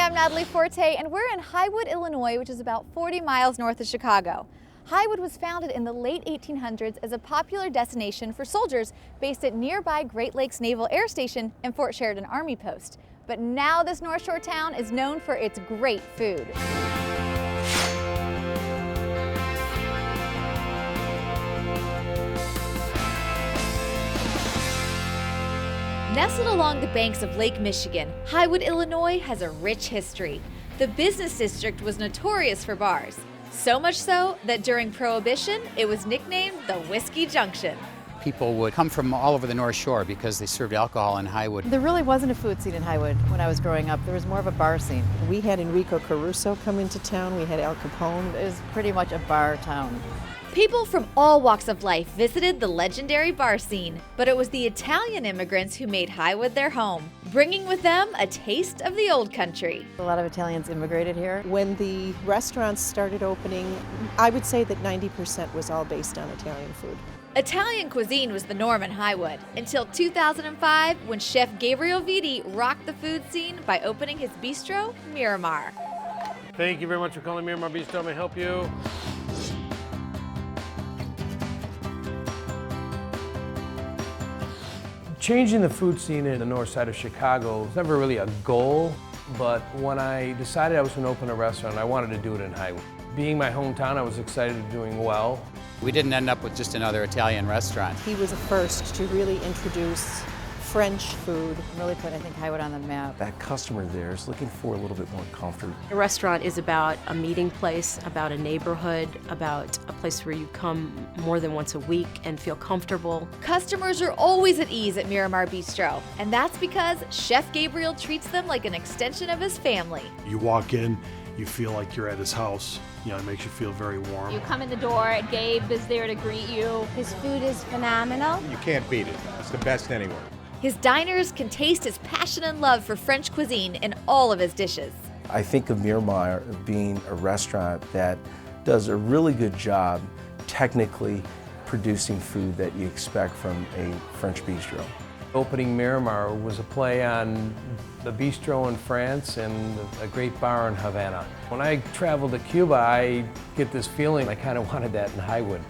I'm Natalie Forte, and we're in Highwood, Illinois, which is about 40 miles north of Chicago. Highwood was founded in the late 1800s as a popular destination for soldiers based at nearby Great Lakes Naval Air Station and Fort Sheridan Army Post. But now this North Shore town is known for its great food. Nestled along the banks of Lake Michigan, Highwood, Illinois has a rich history. The business district was notorious for bars, so much so that during Prohibition, it was nicknamed the Whiskey Junction. People would come from all over the North Shore because they served alcohol in Highwood. There really wasn't a food scene in Highwood when I was growing up. There was more of a bar scene. We had Enrico Caruso come into town. We had Al Capone. It was pretty much a bar town. People from all walks of life visited the legendary bar scene, but it was the Italian immigrants who made Highwood their home, bringing with them a taste of the old country. A lot of Italians immigrated here. When the restaurants started opening, I would say that 90% was all based on Italian food. Italian cuisine was the norm in Highwood until 2005, when Chef Gabriel Vitti rocked the food scene by opening his bistro, Miramar. Thank you very much for calling Miramar Bistro. May I help you? Changing the food scene in the north side of Chicago was never really a goal, but when I decided I was going to open a restaurant, I wanted to do it in Highwood. Being my hometown, I was excited of doing well. We didn't end up with just another Italian restaurant. He was the first to really introduce French food. Really put, I think, Highwood on the map. That customer there is looking for a little bit more comfort. A restaurant is about a meeting place, about a neighborhood, about a place where you come more than once a week and feel comfortable. Customers are always at ease at Miramar Bistro, and that's because Chef Gabriel treats them like an extension of his family. You walk in, you feel like you're at his house. You know, it makes you feel very warm. You come in the door, Gabe is there to greet you. His food is phenomenal. You can't beat it. It's the best anywhere. His diners can taste his passion and love for French cuisine in all of his dishes. I think of Miramar being a restaurant that does a really good job technically producing food that you expect from a French bistro. Opening Miramar was a play on the bistro in France and a great bar in Havana. When I traveled to Cuba, I get this feeling I kind of wanted that in Highwood.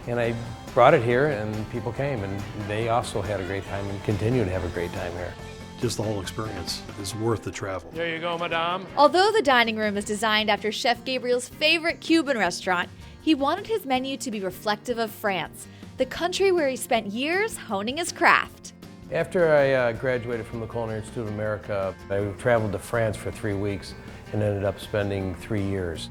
And I brought it here and people came and they also had a great time and continue to have a great time here. Just the whole experience is worth the travel. There you go, madame. Although the dining room is designed after Chef Gabriel's favorite Cuban restaurant, he wanted his menu to be reflective of France, the country where he spent years honing his craft. After I graduated from the Culinary Institute of America, I traveled to France for 3 weeks and ended up spending 3 years.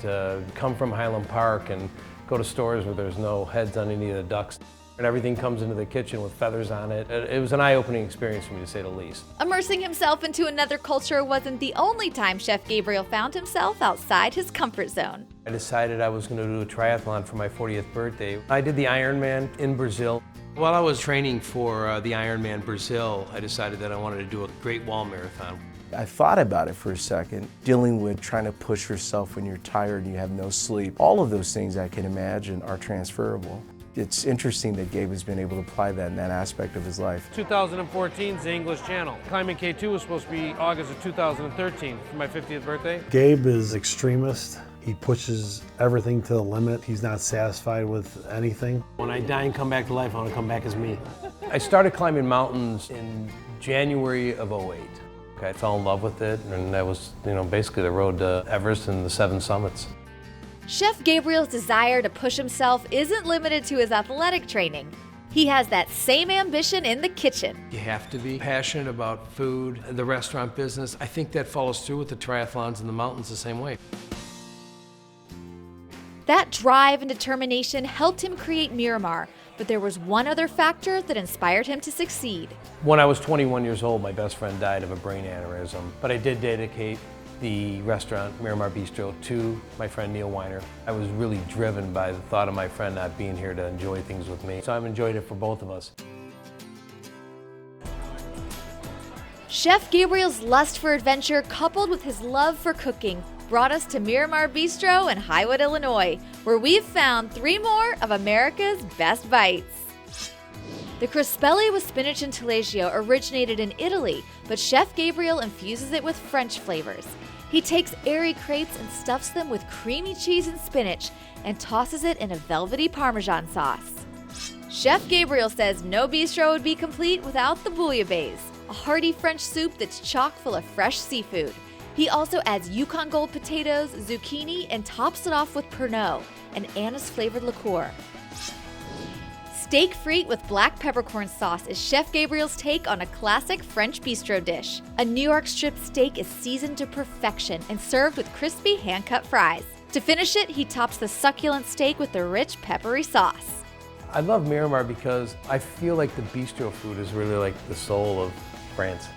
To come from Highland Park and go to stores where there's no heads on any of the ducks, and everything comes into the kitchen with feathers on it. It was an eye-opening experience for me, to say the least. Immersing himself into another culture wasn't the only time Chef Gabriel found himself outside his comfort zone. I decided I was going to do a triathlon for my 40th birthday. I did the Ironman in Brazil. While I was training for the Ironman Brazil, I decided that I wanted to do a Great Wall Marathon. I thought about it for a second, dealing with trying to push yourself when you're tired and you have no sleep. All of those things I can imagine are transferable. It's interesting that Gabe has been able to apply that in that aspect of his life. 2014 is the English Channel. Climbing K2 was supposed to be August of 2013 for my 50th birthday. Gabe is extremist. He pushes everything to the limit. He's not satisfied with anything. When I die and come back to life, I want to come back as me. I started climbing mountains in January of '08. I fell in love with it, and that was, basically the road to Everest and the 7 summits. Chef Gabriel's desire to push himself isn't limited to his athletic training. He has that same ambition in the kitchen. You have to be passionate about food, the restaurant business. I think that follows through with the triathlons and the mountains the same way. That drive and determination helped him create Miramar, but there was one other factor that inspired him to succeed. When I was 21 years old, my best friend died of a brain aneurysm, but I did dedicate the restaurant, Miramar Bistro, to my friend Neil Weiner. I was really driven by the thought of my friend not being here to enjoy things with me, so I've enjoyed it for both of us. Chef Gabriel's lust for adventure, coupled with his love for cooking, brought us to Miramar Bistro in Highwood, Illinois, where we've found 3 more of America's best bites. The crispelle with spinach and taleggio originated in Italy, but Chef Gabriel infuses it with French flavors. He takes airy crepes and stuffs them with creamy cheese and spinach and tosses it in a velvety Parmesan sauce. Chef Gabriel says no bistro would be complete without the bouillabaisse, a hearty French soup that's chock full of fresh seafood. He also adds Yukon Gold potatoes, zucchini, and tops it off with Pernod, an anise-flavored liqueur. Steak frite with black peppercorn sauce is Chef Gabriel's take on a classic French bistro dish. A New York strip steak is seasoned to perfection and served with crispy hand-cut fries. To finish it, he tops the succulent steak with the rich peppery sauce. I love Miramar because I feel like the bistro food is really like the soul of France.